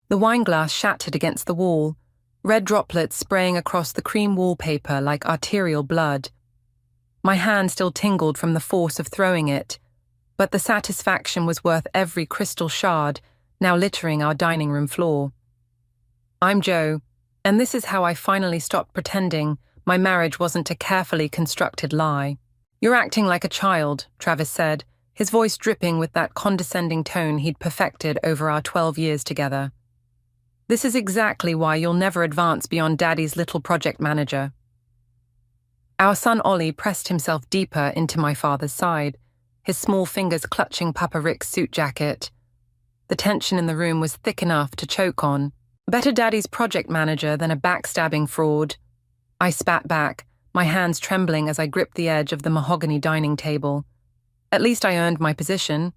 The wine glass shattered against the wall, red droplets spraying across the cream wallpaper like arterial blood. My hand still tingled from the force of throwing it, but the satisfaction was worth every crystal shard now littering our dining room floor. I'm Joe, and this is how I finally stopped pretending my marriage wasn't a carefully constructed lie. You're acting like a child, Travis said, his voice dripping with that condescending tone he'd perfected over our 12 years together. This is exactly why you'll never advance beyond Daddy's little project manager. Our son Ollie pressed himself deeper into my father's side, his small fingers clutching Papa Rick's suit jacket. The tension in the room was thick enough to choke on. Better Daddy's project manager than a backstabbing fraud. I spat back, my hands trembling as I gripped the edge of the mahogany dining table. At least I earned my position.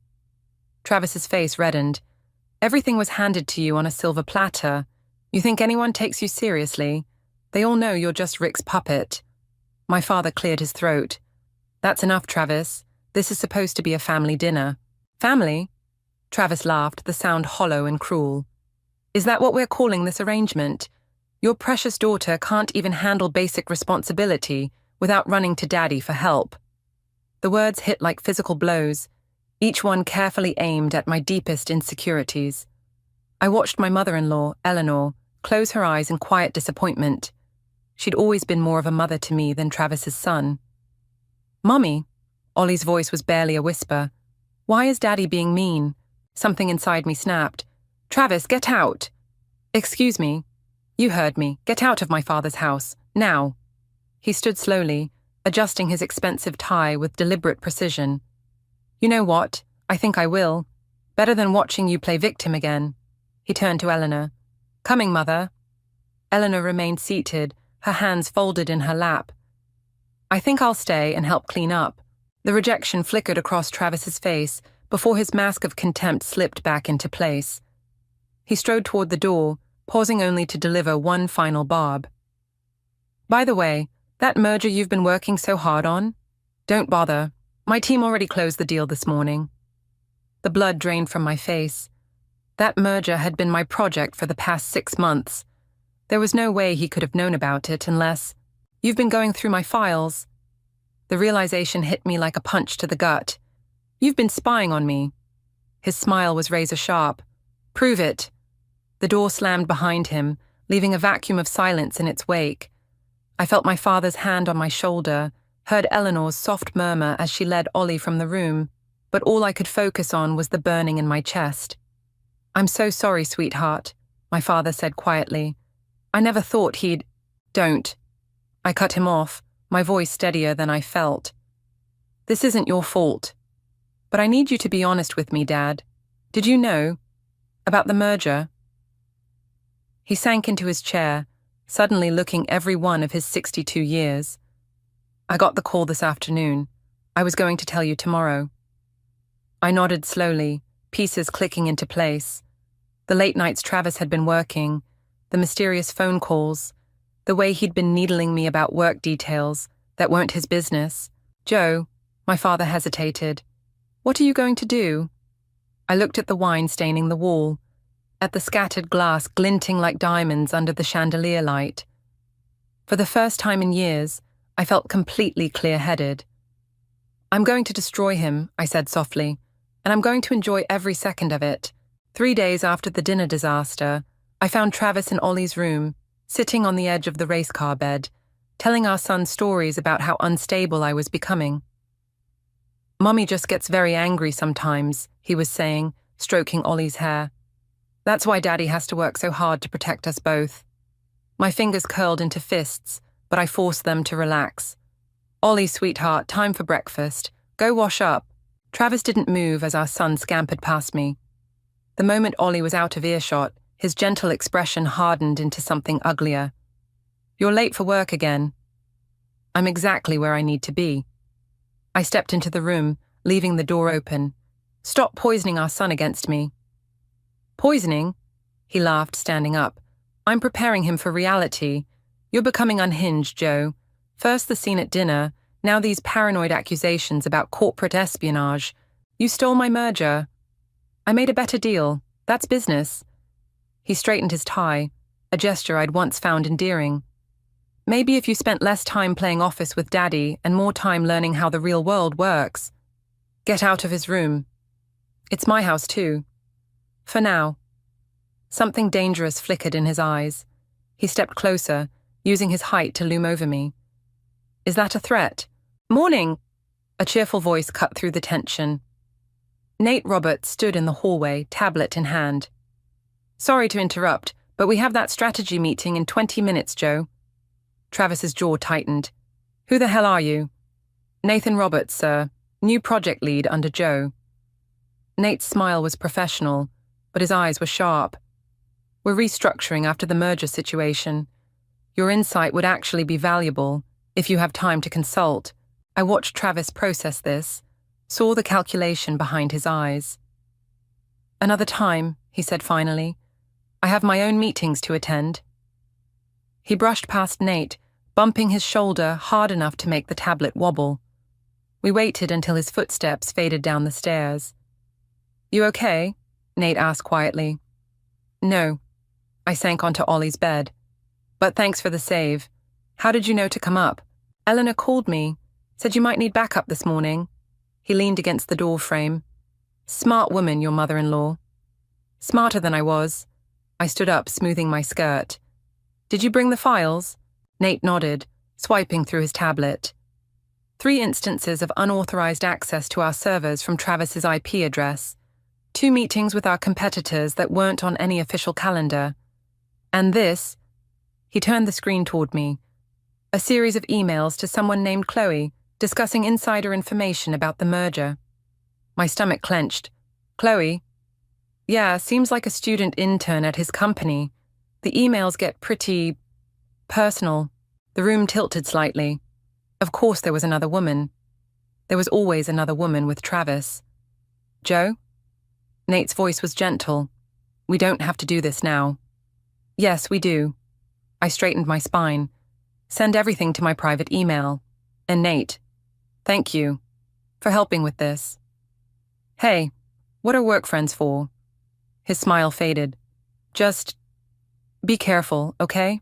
Travis's face reddened. Everything was handed to you on a silver platter. You think anyone takes you seriously? They all know you're just Rick's puppet. My father cleared his throat. That's enough, Travis. This is supposed to be a family dinner. Family? Travis laughed, the sound hollow and cruel. Is that what we're calling this arrangement? Your precious daughter can't even handle basic responsibility without running to Daddy for help. The words hit like physical blows, each one carefully aimed at my deepest insecurities. I watched my mother-in-law, Eleanor, close her eyes in quiet disappointment. She'd always been more of a mother to me than Travis's son. Mummy, Ollie's voice was barely a whisper. Why is Daddy being mean? Something inside me snapped. Travis, get out! Excuse me. You heard me. Get out of my father's house. Now. He stood slowly, adjusting his expensive tie with deliberate precision. You know what? I think I will. Better than watching you play victim again. He turned to Eleanor. Coming, Mother. Eleanor remained seated, her hands folded in her lap. I think I'll stay and help clean up. The rejection flickered across Travis's face before his mask of contempt slipped back into place. He strode toward the door, pausing only to deliver one final barb. By the way, that merger you've been working so hard on? Don't bother. My team already closed the deal this morning. The blood drained from my face. That merger had been my project for the past 6 months. There was no way he could have known about it unless... You've been going through my files. The realization hit me like a punch to the gut. You've been spying on me. His smile was razor-sharp. Prove it. The door slammed behind him, leaving a vacuum of silence in its wake. I felt my father's hand on my shoulder, heard Eleanor's soft murmur as she led Ollie from the room, but all I could focus on was the burning in my chest. I'm so sorry, sweetheart, my father said quietly. I never thought he'd... Don't. I cut him off, my voice steadier than I felt. This isn't your fault. But I need you to be honest with me, Dad. Did you know? About the merger? He sank into his chair, suddenly looking every one of his 62 years. I got the call this afternoon. I was going to tell you tomorrow. I nodded slowly, pieces clicking into place. The late nights Travis had been working, the mysterious phone calls, the way he'd been needling me about work details that weren't his business. Joe, my father hesitated. What are you going to do? I looked at the wine staining the wall, at the scattered glass glinting like diamonds under the chandelier light. For the first time in years, I felt completely clear-headed. I'm going to destroy him, I said softly, and I'm going to enjoy every second of it. 3 days after the dinner disaster, I found Travis in Ollie's room, sitting on the edge of the race car bed, telling our son stories about how unstable I was becoming. Mommy just gets very angry sometimes, he was saying, stroking Ollie's hair. That's why Daddy has to work so hard to protect us both. My fingers curled into fists, but I forced them to relax. Ollie, sweetheart, time for breakfast. Go wash up. Travis didn't move as our son scampered past me. The moment Ollie was out of earshot, his gentle expression hardened into something uglier. You're late for work again. I'm exactly where I need to be. I stepped into the room, leaving the door open. Stop poisoning our son against me. Poisoning? He laughed, standing up. I'm preparing him for reality. You're becoming unhinged, Joe. First the scene at dinner, now these paranoid accusations about corporate espionage. You stole my merger. I made a better deal. That's business. He straightened his tie, a gesture I'd once found endearing. Maybe if you spent less time playing office with Daddy and more time learning how the real world works. Get out of his room. It's my house too. For now. Something dangerous flickered in his eyes. He stepped closer, using his height to loom over me. Is that a threat? Morning! A cheerful voice cut through the tension. Nate Roberts stood in the hallway, tablet in hand. Sorry to interrupt, but we have that strategy meeting in 20 minutes, Joe. Travis's jaw tightened. Who the hell are you? Nathan Roberts, sir. New project lead under Joe. Nate's smile was professional, but his eyes were sharp. We're restructuring after the merger situation. Your insight would actually be valuable if you have time to consult. I watched Travis process this, saw the calculation behind his eyes. Another time, he said finally. I have my own meetings to attend. He brushed past Nate, bumping his shoulder hard enough to make the tablet wobble. We waited until his footsteps faded down the stairs. You okay? Nate asked quietly. No. I sank onto Ollie's bed. But thanks for the save. How did you know to come up? Eleanor called me. Said you might need backup this morning. He leaned against the door frame. Smart woman, your mother-in-law. Smarter than I was. I stood up, smoothing my skirt. Did you bring the files? Nate nodded, swiping through his tablet. 3 instances of unauthorized access to our servers from Travis's IP address. 2 meetings with our competitors that weren't on any official calendar. And this, he turned the screen toward me, a series of emails to someone named Chloe discussing insider information about the merger. My stomach clenched. Chloe? Yeah, seems like a student intern at his company. The emails get pretty personal. The room tilted slightly. Of course there was another woman. There was always another woman with Travis. Joe? Nate's voice was gentle. We don't have to do this now. Yes, we do. I straightened my spine. Send everything to my private email. And Nate, thank you for helping with this. Hey, what are work friends for? His smile faded. Just be careful, okay?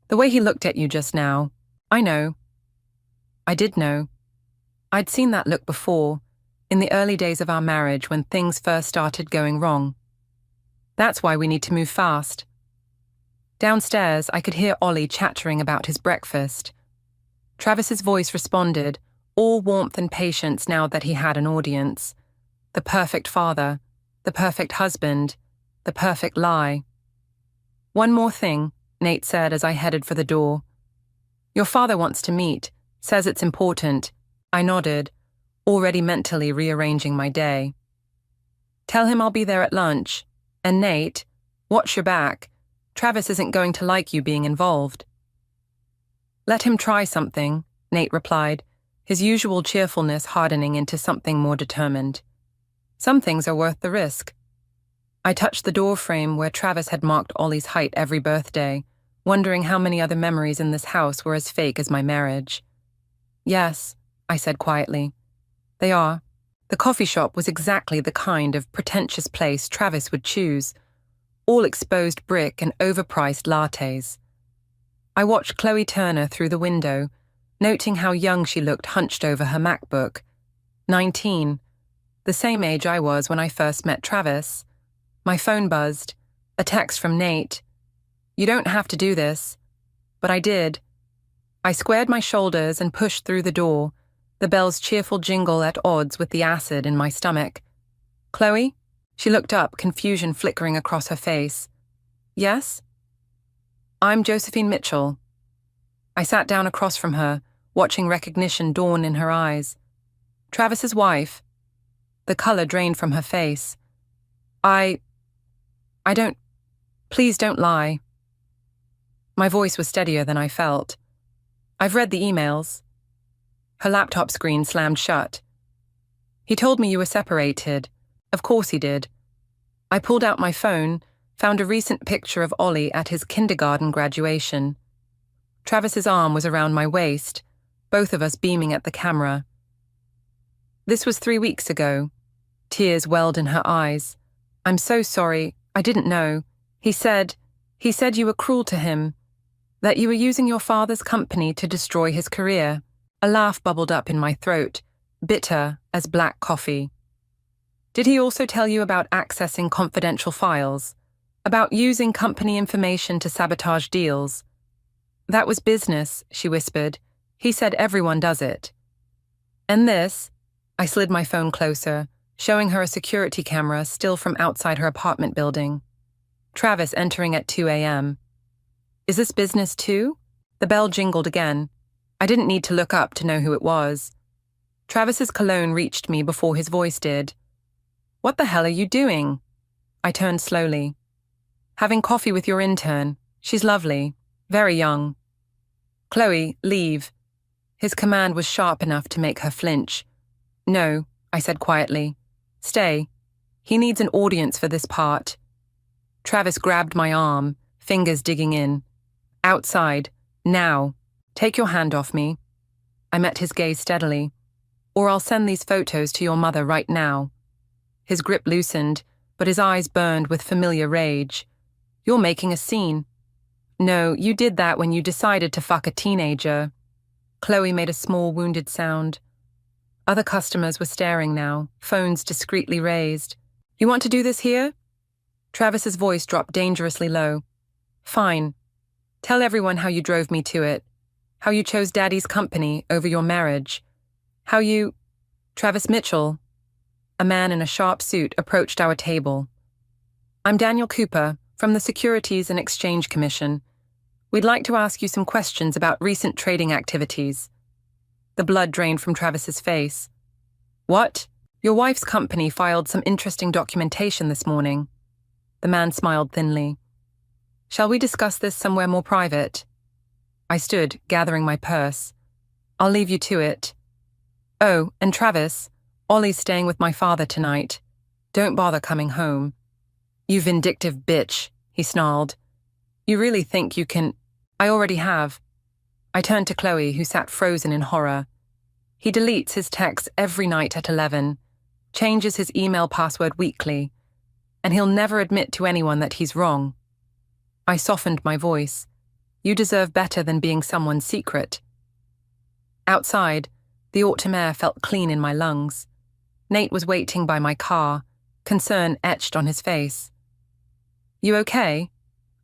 The way he looked at you just now, I know. I did know. I'd seen that look before, in the early days of our marriage when things first started going wrong. That's why we need to move fast. Downstairs, I could hear Ollie chattering about his breakfast. Travis's voice responded, all warmth and patience now that he had an audience. The perfect father, the perfect husband, the perfect lie. One more thing, Nate said as I headed for the door. Your father wants to meet, says it's important. I nodded, already mentally rearranging my day. Tell him I'll be there at lunch. And Nate, watch your back. Travis isn't going to like you being involved. Let him try something, Nate replied, his usual cheerfulness hardening into something more determined. Some things are worth the risk. I touched the door frame where Travis had marked Ollie's height every birthday, wondering how many other memories in this house were as fake as my marriage. Yes, I said quietly. They are. The coffee shop was exactly the kind of pretentious place Travis would choose. All exposed brick and overpriced lattes. I watched Chloe Turner through the window, noting how young she looked hunched over her MacBook. 19. The same age I was when I first met Travis. My phone buzzed. A text from Nate. You don't have to do this. But I did. I squared my shoulders and pushed through the door, the bell's cheerful jingle at odds with the acid in my stomach. Chloe? She looked up, confusion flickering across her face. Yes? I'm Josephine Mitchell. I sat down across from her, watching recognition dawn in her eyes. Travis's wife. The color drained from her face. I don't... Please don't lie. My voice was steadier than I felt. I've read the emails. Her laptop screen slammed shut. He told me you were separated. Of course he did. I pulled out my phone, found a recent picture of Ollie at his kindergarten graduation. Travis's arm was around my waist, both of us beaming at the camera. This was 3 weeks ago. Tears welled in her eyes. I'm so sorry. I didn't know. He said you were cruel to him, that you were using your father's company to destroy his career. A laugh bubbled up in my throat, bitter as black coffee. Did he also tell you about accessing confidential files? About using company information to sabotage deals? That was business, she whispered. He said everyone does it. And this? I slid my phone closer, showing her a security camera still from outside her apartment building. Travis entering at 2 a.m. Is this business too? The bell jingled again. I didn't need to look up to know who it was. Travis's cologne reached me before his voice did. What the hell are you doing? I turned slowly. Having coffee with your intern. She's lovely. Very young. Chloe, leave. His command was sharp enough to make her flinch. No, I said quietly. Stay. He needs an audience for this part. Travis grabbed my arm, fingers digging in. Outside. Now. Take your hand off me. I met his gaze steadily. Or I'll send these photos to your mother right now. His grip loosened, but his eyes burned with familiar rage. You're making a scene. No, you did that when you decided to fuck a teenager. Chloe made a small wounded sound. Other customers were staring now, phones discreetly raised. You want to do this here? Travis's voice dropped dangerously low. Fine. Tell everyone how you drove me to it. How you chose Daddy's company over your marriage. How you... Travis Mitchell. A man in a sharp suit approached our table. I'm Daniel Cooper, from the Securities and Exchange Commission. We'd like to ask you some questions about recent trading activities. The blood drained from Travis's face. What? Your wife's company filed some interesting documentation this morning. The man smiled thinly. Shall we discuss this somewhere more private? I stood, gathering my purse. I'll leave you to it. Oh, and Travis, Ollie's staying with my father tonight. Don't bother coming home. You vindictive bitch, he snarled. You really think you can... I already have. I turned to Chloe, who sat frozen in horror. He deletes his texts every night at 11, changes his email password weekly, and he'll never admit to anyone that he's wrong. I softened my voice. You deserve better than being someone's secret. Outside, the autumn air felt clean in my lungs. Nate was waiting by my car, concern etched on his face. You okay?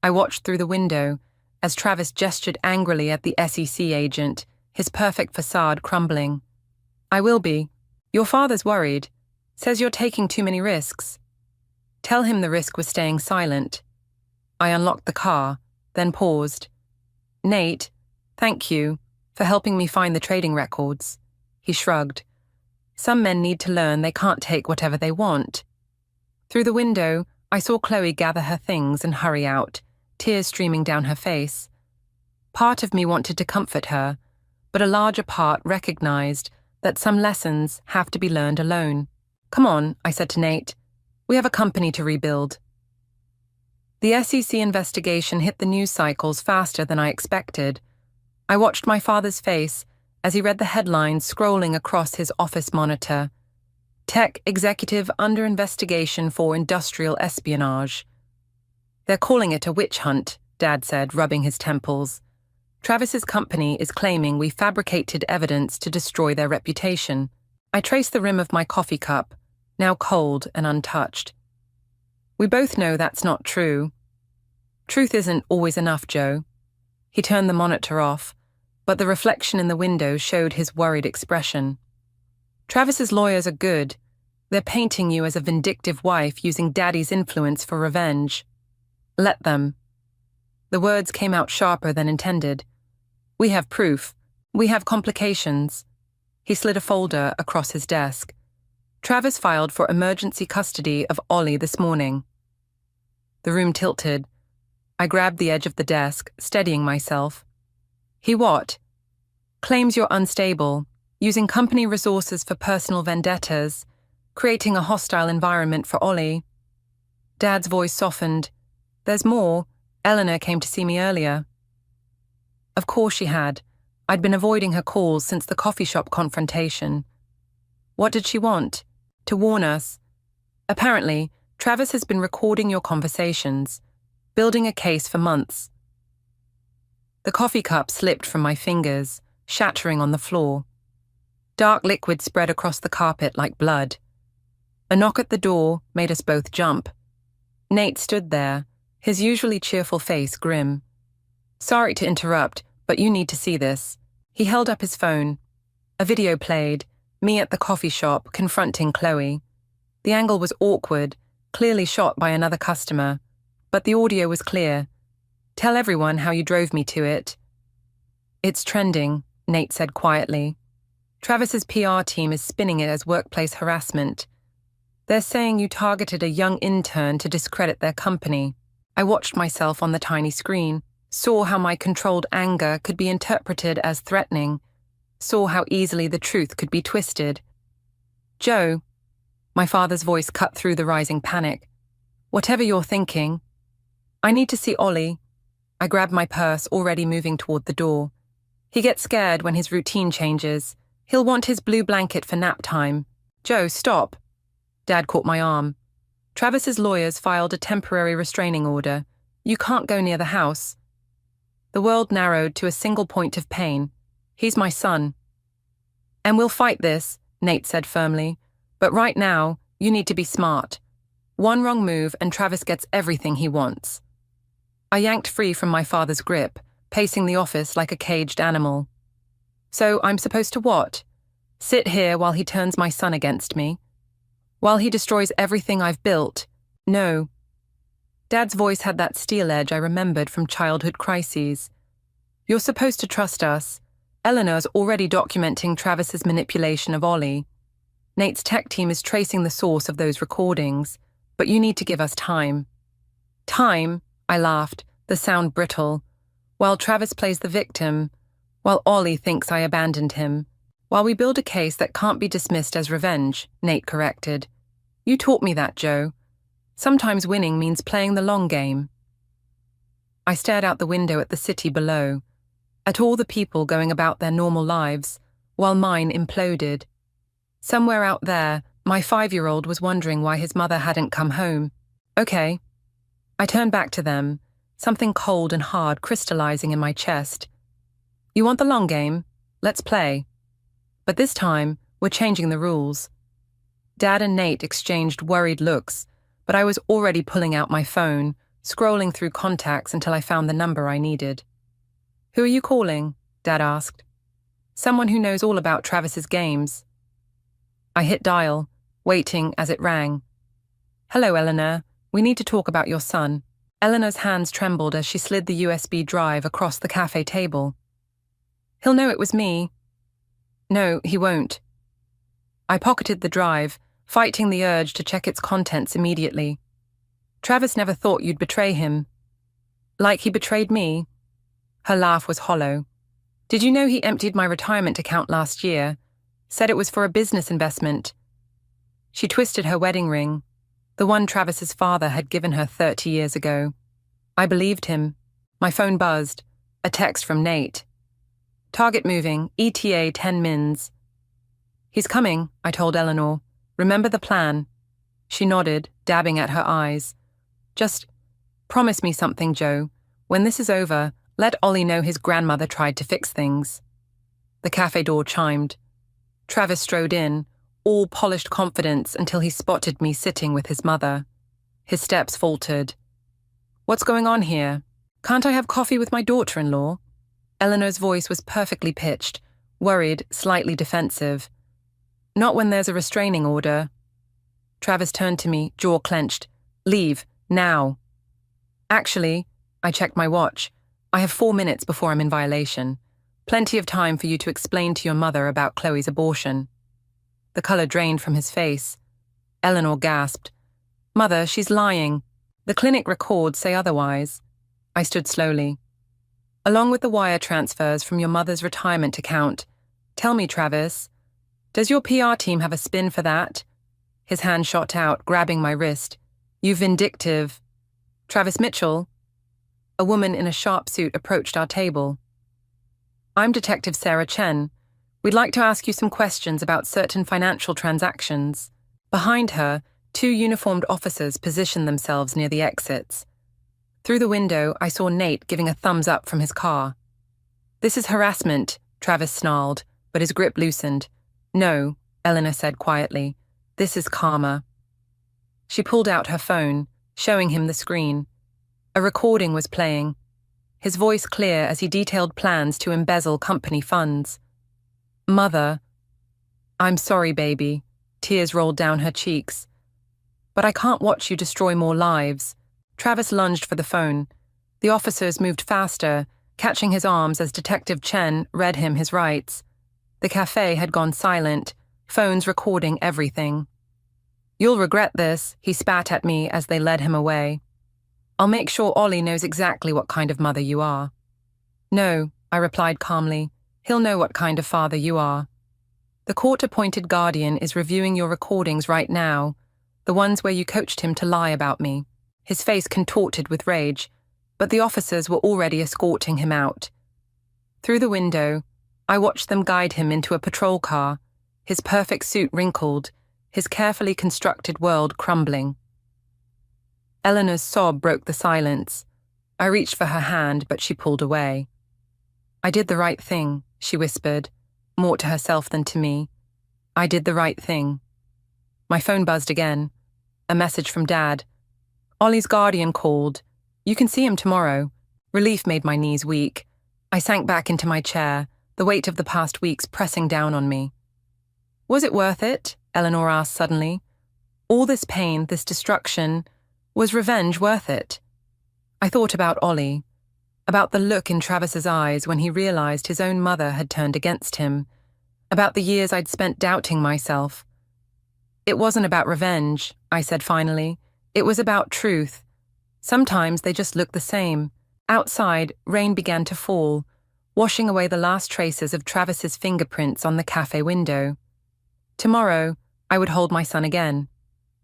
I watched through the window as Travis gestured angrily at the SEC agent, his perfect facade crumbling. I will be. Your father's worried. Says you're taking too many risks. Tell him the risk was staying silent. I unlocked the car, then paused. Nate, thank you for helping me find the trading records. He shrugged. Some men need to learn they can't take whatever they want. Through the window, I saw Chloe gather her things and hurry out, tears streaming down her face. Part of me wanted to comfort her, but a larger part recognized that some lessons have to be learned alone. Come on, I said to Nate. We have a company to rebuild. The SEC investigation hit the news cycles faster than I expected. I watched my father's face as he read the headlines scrolling across his office monitor. Tech executive under investigation for industrial espionage. They're calling it a witch hunt, Dad said, rubbing his temples. Travis's company is claiming we fabricated evidence to destroy their reputation. I traced the rim of my coffee cup, now cold and untouched. We both know that's not true. Truth isn't always enough, Joe. He turned the monitor off, but the reflection in the window showed his worried expression. Travis's lawyers are good. They're painting you as a vindictive wife using Daddy's influence for revenge. Let them. The words came out sharper than intended. We have proof. We have complications. He slid a folder across his desk. Travis filed for emergency custody of Ollie this morning. The room tilted. I grabbed the edge of the desk, steadying myself. He what? Claims you're unstable, using company resources for personal vendettas, creating a hostile environment for Ollie. Dad's voice softened. There's more. Eleanor came to see me earlier. Of course she had. I'd been avoiding her calls since the coffee shop confrontation. What did she want? To warn us. Apparently, Travis has been recording your conversations. building a case for months. The coffee cup slipped from my fingers, shattering on the floor. Dark liquid spread across the carpet like blood. A knock at the door made us both jump. Nate stood there, his usually cheerful face grim. "Sorry to interrupt, but you need to see this." He held up his phone. A video played, me at the coffee shop confronting Chloe. The angle was awkward, clearly shot by another customer, but the audio was clear. "Tell everyone how you drove me to it." "It's trending," Nate said quietly. "Travis's PR team is spinning it as workplace harassment. They're saying you targeted a young intern to discredit their company." I watched myself on the tiny screen, saw how my controlled anger could be interpreted as threatening, saw how easily the truth could be twisted. "Joe," my father's voice cut through the rising panic, "whatever you're thinking, I need to see Ollie." I grabbed my purse, already moving toward the door. "He gets scared when his routine changes. He'll want his blue blanket for nap time." "Joe, stop." Dad caught my arm. "Travis's lawyers filed a temporary restraining order. You can't go near the house." The world narrowed to a single point of pain. "He's my son." "And we'll fight this," Nate said firmly. "But right now, you need to be smart. One wrong move and Travis gets everything he wants." I yanked free from my father's grip, pacing the office like a caged animal. "So I'm supposed to what? Sit here while he turns my son against me? While he destroys everything I've built? No." Dad's voice had that steel edge I remembered from childhood crises. "You're supposed to trust us. Eleanor's already documenting Travis's manipulation of Ollie. Nate's tech team is tracing the source of those recordings, but you need to give us time." "Time?" I laughed, the sound brittle. "While Travis plays the victim, while Ollie thinks I abandoned him, while we build a case that can't be dismissed as revenge," Nate corrected. "You taught me that, Joe. Sometimes winning means playing the long game." I stared out the window at the city below, at all the people going about their normal lives, while mine imploded. Somewhere out there, my 5-year-old was wondering why his mother hadn't come home. "Okay." I turned back to them, something cold and hard crystallizing in my chest. "You want the long game? Let's play. But this time, we're changing the rules." Dad and Nate exchanged worried looks, but I was already pulling out my phone, scrolling through contacts until I found the number I needed. "Who are you calling?" Dad asked. "Someone who knows all about Travis's games." I hit dial, waiting as it rang. "Hello, Eleanor. We need to talk about your son." Eleanor's hands trembled as she slid the USB drive across the cafe table. "He'll know it was me." "No, he won't." I pocketed the drive, fighting the urge to check its contents immediately. "Travis never thought you'd betray him." "Like he betrayed me?" Her laugh was hollow. "Did you know he emptied my retirement account last year? Said it was for a business investment." She twisted her wedding ring, the one Travis's father had given her 30 years ago. I believed him. My phone buzzed. A text from Nate. "Target moving, ETA 10 mins." "He's coming," I told Eleanor. "Remember the plan." She nodded, dabbing at her eyes. "Just promise me something, Joe. When this is over, let Ollie know his grandmother tried to fix things." The cafe door chimed. Travis strode in, all polished confidence until he spotted me sitting with his mother. His steps faltered. "What's going on here? Can't I have coffee with my daughter-in-law?" Eleanor's voice was perfectly pitched, worried, slightly defensive. "Not when there's a restraining order." Travis turned to me, jaw clenched. "Leave, now." "Actually," I checked my watch, "I have 4 minutes before I'm in violation. Plenty of time for you to explain to your mother about Chloe's abortion." The color drained from his face. Eleanor gasped. "Mother, she's lying. The clinic records say otherwise." I stood slowly. "Along with the wire transfers from your mother's retirement account. Tell me, Travis, does your PR team have a spin for that?" His hand shot out, grabbing my wrist. "You vindictive." "Travis Mitchell?" A woman in a sharp suit approached our table. "I'm Detective Sarah Chen. We'd like to ask you some questions about certain financial transactions." Behind her, 2 uniformed officers positioned themselves near the exits. Through the window, I saw Nate giving a thumbs up from his car. "This is harassment," Travis snarled, but his grip loosened. "No," Eleanor said quietly. "This is karma." She pulled out her phone, showing him the screen. A recording was playing, his voice clear as he detailed plans to embezzle company funds. "Mother, I'm sorry, baby." Tears rolled down her cheeks. "But I can't watch you destroy more lives." Travis lunged for the phone. The officers moved faster, catching his arms as Detective Chen read him his rights. The cafe had gone silent, phones recording everything. "You'll regret this," he spat at me as they led him away. "I'll make sure Ollie knows exactly what kind of mother you are." "No," I replied calmly. "He'll know what kind of father you are. The court-appointed guardian is reviewing your recordings right now, the ones where you coached him to lie about me." His face contorted with rage, but the officers were already escorting him out. Through the window, I watched them guide him into a patrol car, his perfect suit wrinkled, his carefully constructed world crumbling. Eleanor's sob broke the silence. I reached for her hand, but she pulled away. "I did the right thing," she whispered, more to herself than to me. "I did the right thing." My phone buzzed again. A message from Dad. "Ollie's guardian called. You can see him tomorrow." Relief made my knees weak. I sank back into my chair, the weight of the past weeks pressing down on me. "Was it worth it?" Eleanor asked suddenly. "All this pain, this destruction, was revenge worth it?" I thought about Ollie, about the look in Travis's eyes when he realized his own mother had turned against him, about the years I'd spent doubting myself. "It wasn't about revenge," I said finally. "It was about truth. Sometimes they just look the same." Outside, rain began to fall, washing away the last traces of Travis's fingerprints on the cafe window. Tomorrow, I would hold my son again.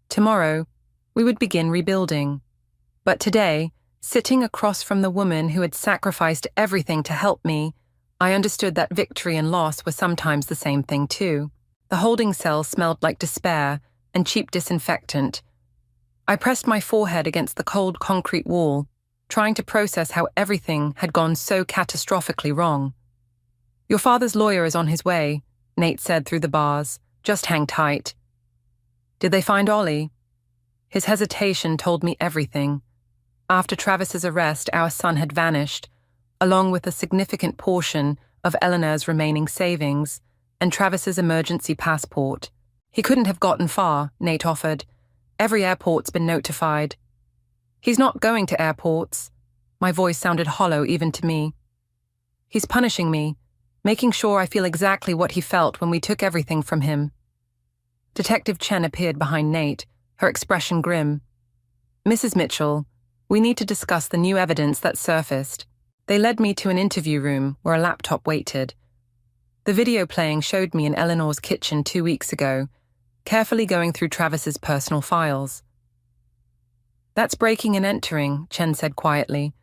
Tomorrow, we would begin rebuilding. But today, sitting across from the woman who had sacrificed everything to help me, I understood that victory and loss were sometimes the same thing too. The holding cell smelled like despair and cheap disinfectant. I pressed my forehead against the cold concrete wall, trying to process how everything had gone so catastrophically wrong. "Your father's lawyer is on his way," Nate said through the bars. "Just hang tight." "Did they find Ollie?" His hesitation told me everything. After Travis's arrest, our son had vanished, along with a significant portion of Eleanor's remaining savings and Travis's emergency passport. "He couldn't have gotten far," Nate offered. "Every airport's been notified." "He's not going to airports." My voice sounded hollow even to me. "He's punishing me, making sure I feel exactly what he felt when we took everything from him." Detective Chen appeared behind Nate, her expression grim. "Mrs. Mitchell, we need to discuss the new evidence that surfaced." They led me to an interview room where a laptop waited. The video playing showed me in Eleanor's kitchen 2 weeks ago, carefully going through Travis's personal files. "That's breaking and entering," Chen said quietly.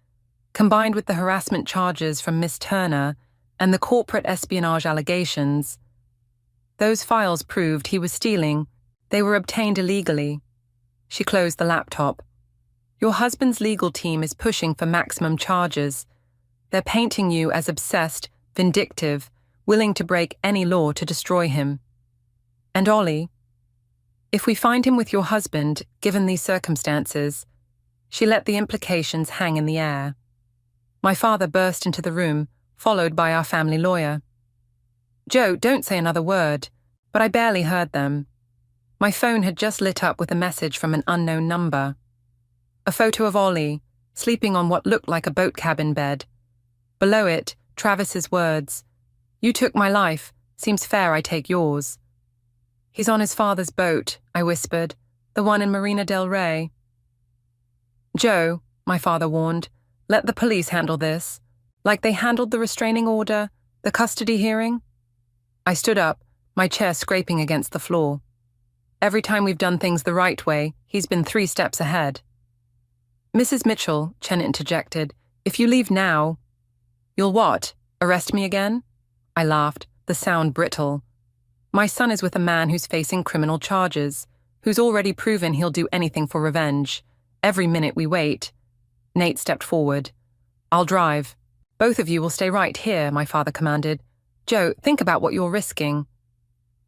"Combined with the harassment charges from Miss Turner and the corporate espionage allegations, those files proved he was stealing. They were obtained illegally." She closed the laptop. "Your husband's legal team is pushing for maximum charges. They're painting you as obsessed, vindictive, willing to break any law to destroy him. And Ollie, if we find him with your husband, given these circumstances," she let the implications hang in the air. My father burst into the room, followed by our family lawyer. "Joe, don't say another word," but I barely heard them. My phone had just lit up with a message from an unknown number. A photo of Ollie, sleeping on what looked like a boat cabin bed. Below it, Travis's words, "You took my life, seems fair I take yours." "He's on his father's boat," I whispered, "the one in Marina del Rey." "Joe," my father warned, "let the police handle this, like they handled the restraining order, the custody hearing." I stood up, my chair scraping against the floor. "Every time we've done things the right way, he's been 3 steps ahead." "Mrs. Mitchell," Chen interjected, "if you leave now—" "You'll what? Arrest me again?" I laughed, the sound brittle. "My son is with a man who's facing criminal charges, who's already proven he'll do anything for revenge. Every minute we wait." Nate stepped forward. I'll drive. Both of you will stay right here, my father commanded. Joe, think about what you're risking.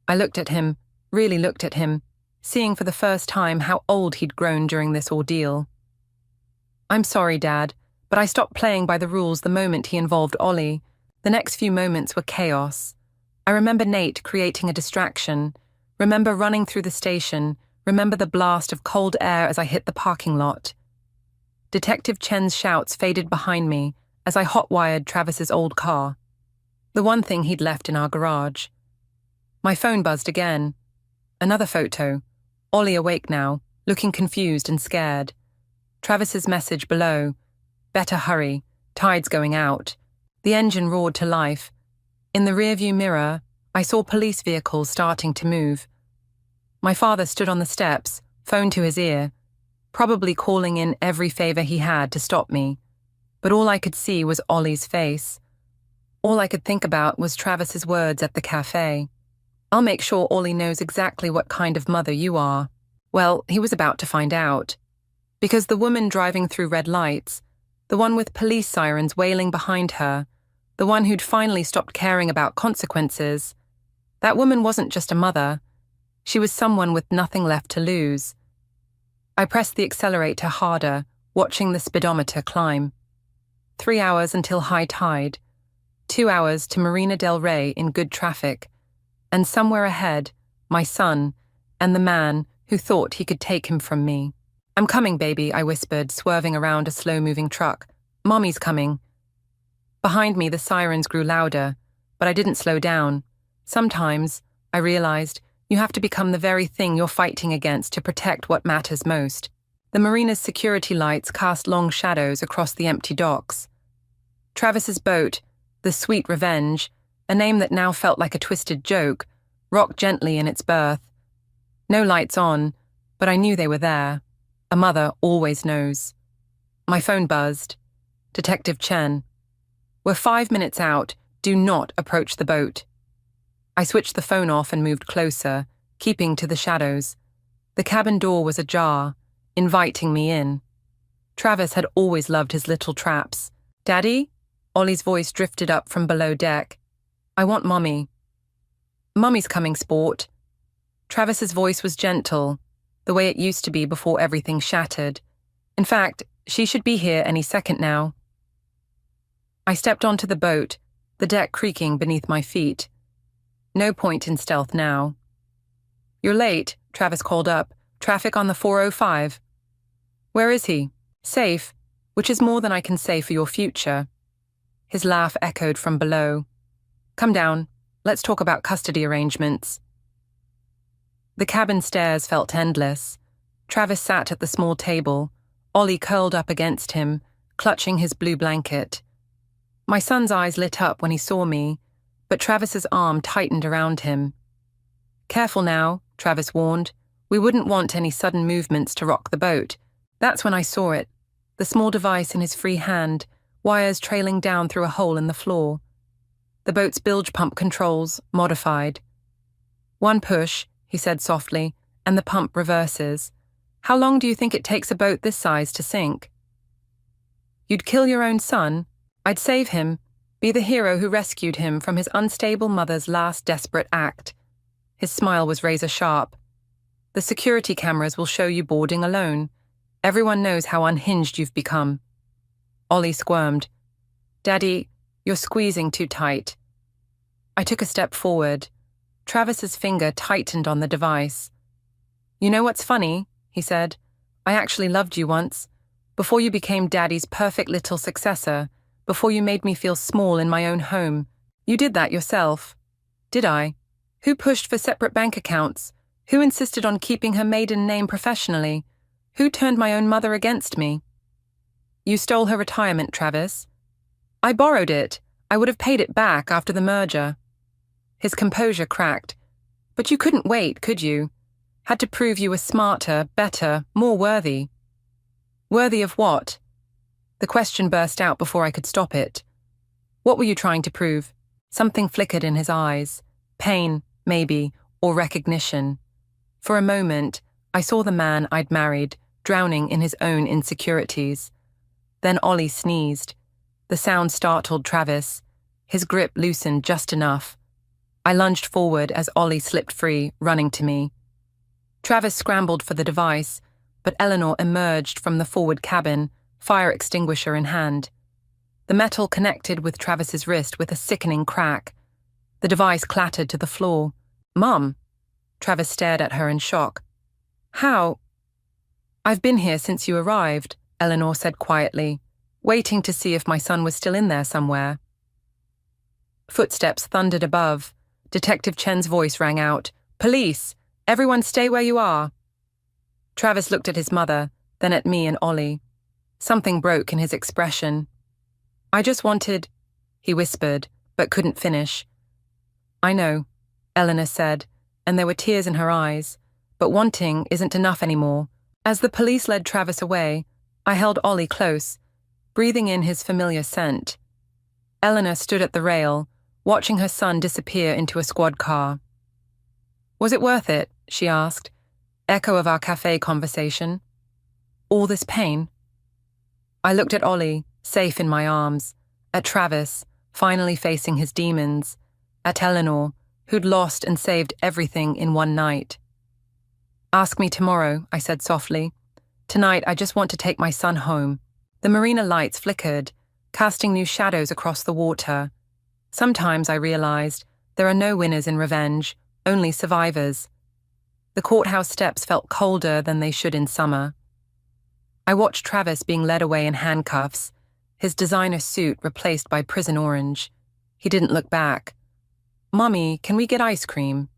I looked at him, really looked at him, seeing for the first time how old he'd grown during this ordeal. I'm sorry, Dad, but I stopped playing by the rules the moment he involved Ollie. The next few moments were chaos. I remember Nate creating a distraction, remember running through the station, remember the blast of cold air as I hit the parking lot. Detective Chen's shouts faded behind me as I hot-wired Travis's old car, the one thing he'd left in our garage. My phone buzzed again. Another photo. Ollie awake now, looking confused and scared. Travis's message below. Better hurry. Tide's going out. The engine roared to life. In the rearview mirror, I saw police vehicles starting to move. My father stood on the steps, phone to his ear, probably calling in every favor he had to stop me. But all I could see was Ollie's face. All I could think about was Travis's words at the cafe. I'll make sure Ollie knows exactly what kind of mother you are. Well, he was about to find out. Because the woman driving through red lights, the one with police sirens wailing behind her, the one who'd finally stopped caring about consequences, that woman wasn't just a mother. She was someone with nothing left to lose. I pressed the accelerator harder, watching the speedometer climb. 3 hours until high tide. 2 hours to Marina del Rey in good traffic. And somewhere ahead, my son, and the man who thought he could take him from me. I'm coming, baby, I whispered, swerving around a slow-moving truck. Mommy's coming. Behind me, the sirens grew louder, but I didn't slow down. Sometimes, I realized, you have to become the very thing you're fighting against to protect what matters most. The marina's security lights cast long shadows across the empty docks. Travis's boat, the Sweet Revenge, a name that now felt like a twisted joke, rocked gently in its berth. No lights on, but I knew they were there. A mother always knows. My phone buzzed. Detective Chen. We're 5 minutes out. Do not approach the boat. I switched the phone off and moved closer, keeping to the shadows. The cabin door was ajar, inviting me in. Travis had always loved his little traps. Daddy? Ollie's voice drifted up from below deck. I want Mommy. Mommy's coming, sport. Travis's voice was gentle, the way it used to be before everything shattered. In fact, she should be here any second now. I stepped onto the boat, the deck creaking beneath my feet. No point in stealth now. You're late, Travis called up. Traffic on the 405. Where is he? Safe, which is more than I can say for your future. His laugh echoed from below. Come down. Let's talk about custody arrangements. The cabin stairs felt endless. Travis sat at the small table, Ollie curled up against him, clutching his blue blanket. My son's eyes lit up when he saw me, but Travis's arm tightened around him. Careful now, Travis warned. We wouldn't want any sudden movements to rock the boat. That's when I saw it, the small device in his free hand, wires trailing down through a hole in the floor. The boat's bilge pump controls, modified. One push, he said softly, and the pump reverses. How long do you think it takes a boat this size to sink? You'd kill your own son? I'd save him, be the hero who rescued him from his unstable mother's last desperate act. His smile was razor-sharp. The security cameras will show you boarding alone. Everyone knows how unhinged you've become. Ollie squirmed. Daddy, you're squeezing too tight. I took a step forward. Travis's finger tightened on the device. You know what's funny? He said. I actually loved you once. Before you became Daddy's perfect little successor, before you made me feel small in my own home. You did that yourself. Did I? Who pushed for separate bank accounts? Who insisted on keeping her maiden name professionally? Who turned my own mother against me? You stole her retirement, Travis. I borrowed it. I would have paid it back after the merger. His composure cracked. But you couldn't wait, could you? Had to prove you were smarter, better, more worthy. Worthy of what? The question burst out before I could stop it. What were you trying to prove? Something flickered in his eyes. Pain, maybe, or recognition. For a moment, I saw the man I'd married, drowning in his own insecurities. Then Ollie sneezed. The sound startled Travis. His grip loosened just enough. I lunged forward as Ollie slipped free, running to me. Travis scrambled for the device, but Eleanor emerged from the forward cabin, fire extinguisher in hand. The metal connected with Travis's wrist with a sickening crack. The device clattered to the floor. "Mum!" Travis stared at her in shock. "How?" "I've been here since you arrived," Eleanor said quietly, waiting to see if my son was still in there somewhere. Footsteps thundered above. Detective Chen's voice rang out. "Police! Everyone stay where you are!" Travis looked at his mother, then at me and Ollie. Something broke in his expression. "I just wanted," he whispered, but couldn't finish. "I know," Eleanor said, and there were tears in her eyes, "but wanting isn't enough anymore." As the police led Travis away, I held Ollie close, breathing in his familiar scent. Eleanor stood at the rail, watching her son disappear into a squad car. "Was it worth it?" she asked, echo of our cafe conversation. "All this pain?" I looked at Ollie, safe in my arms, at Travis, finally facing his demons, at Eleanor, who'd lost and saved everything in one night. "Ask me tomorrow," I said softly. "Tonight I just want to take my son home." The marina lights flickered, casting new shadows across the water. Sometimes I realized there are no winners in revenge, only survivors. The courthouse steps felt colder than they should in summer. I watched Travis being led away in handcuffs, his designer suit replaced by prison orange. He didn't look back. "Mommy, can we get ice cream?"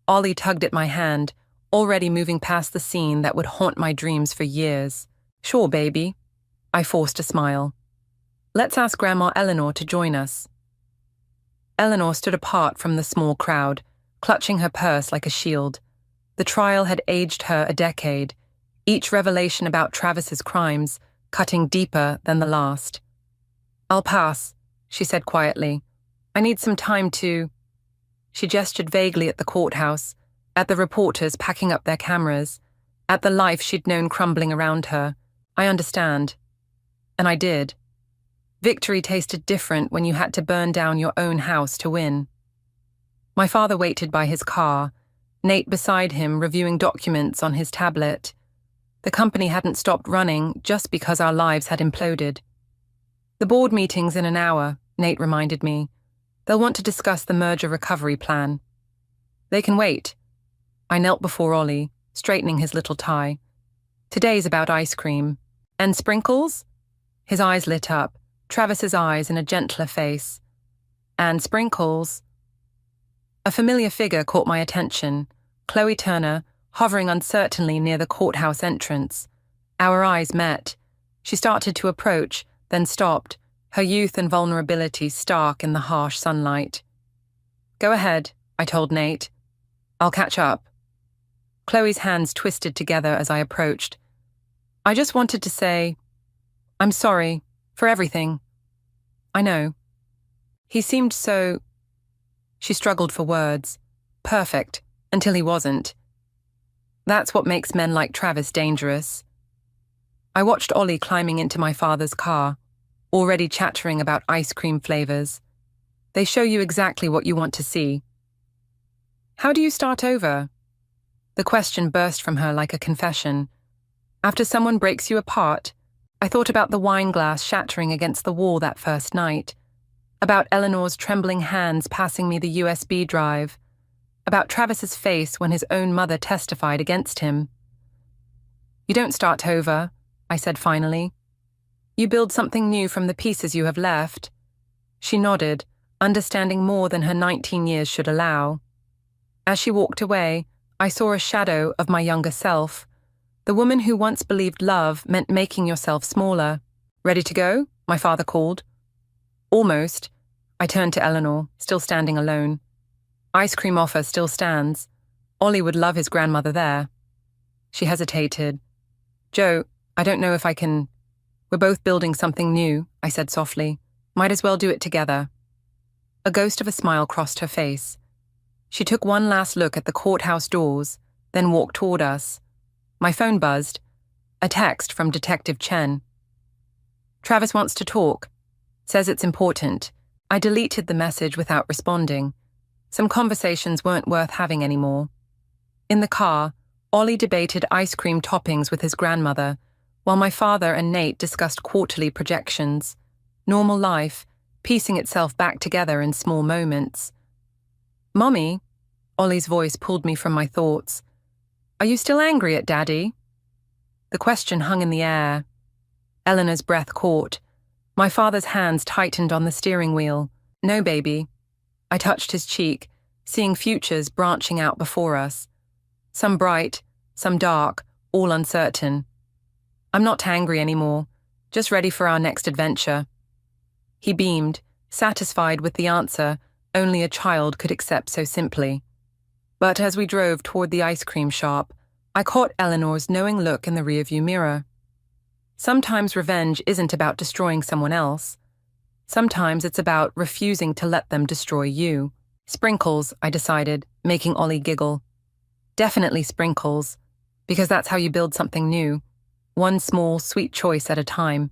Ollie tugged at my hand, already moving past the scene that would haunt my dreams for years. "Sure, baby." I forced a smile. "Let's ask Grandma Eleanor to join us." Eleanor stood apart from the small crowd, clutching her purse like a shield. The trial had aged her a decade, each revelation about Travis's crimes cutting deeper than the last. "I'll pass," she said quietly. "I need some time to—" She gestured vaguely at the courthouse, at the reporters packing up their cameras, at the life she'd known crumbling around her. "I understand." And I did. Victory tasted different when you had to burn down your own house to win. My father waited by his car, Nate beside him reviewing documents on his tablet. The company hadn't stopped running just because our lives had imploded. "The board meeting's in an hour," Nate reminded me. "They'll want to discuss the merger recovery plan." "They can wait." I knelt before Ollie, straightening his little tie. "Today's about ice cream." "And sprinkles?" His eyes lit up, Travis's eyes in a gentler face. "And sprinkles." A familiar figure caught my attention, Chloe Turner, hovering uncertainly near the courthouse entrance. Our eyes met. She started to approach, then stopped, her youth and vulnerability stark in the harsh sunlight. "Go ahead," I told Nate. "I'll catch up." Chloe's hands twisted together as I approached. "I just wanted to say, I'm sorry for everything." "I know." He seemed so... She struggled for words. Perfect, until he wasn't. That's what makes men like Travis dangerous. I watched Ollie climbing into my father's car, already chattering about ice cream flavors. They show you exactly what you want to see. "How do you start over?" The question burst from her like a confession. After someone breaks you apart, I thought about the wine glass shattering against the wall that first night, about Eleanor's trembling hands passing me the USB drive, about Travis's face when his own mother testified against him. "You don't start over," I said finally. "You build something new from the pieces you have left." She nodded, understanding more than her 19 years should allow. As she walked away, I saw a shadow of my younger self, the woman who once believed love meant making yourself smaller. "Ready to go?" my father called. "Almost." I turned to Eleanor, still standing alone. "Ice cream offer still stands. Ollie would love his grandmother there." She hesitated. "Joe, I don't know if I can—" "We're both building something new," I said softly. "Might as well do it together." A ghost of a smile crossed her face. She took one last look at the courthouse doors, then walked toward us. My phone buzzed. A text from Detective Chen. Travis wants to talk. Says it's important. I deleted the message without responding. Some conversations weren't worth having anymore. In the car, Ollie debated ice cream toppings with his grandmother, while my father and Nate discussed quarterly projections. Normal life, piecing itself back together in small moments. "Mommy," Ollie's voice pulled me from my thoughts. "Are you still angry at Daddy?" The question hung in the air. Eleanor's breath caught. My father's hands tightened on the steering wheel. "No, baby." I touched his cheek, seeing futures branching out before us. Some bright, some dark, all uncertain. "I'm not angry anymore, just ready for our next adventure." He beamed, satisfied with the answer only a child could accept so simply. But as we drove toward the ice cream shop, I caught Eleanor's knowing look in the rearview mirror. Sometimes revenge isn't about destroying someone else. Sometimes it's about refusing to let them destroy you. Sprinkles, I decided, making Ollie giggle. Definitely sprinkles, because that's how you build something new. One small, sweet choice at a time.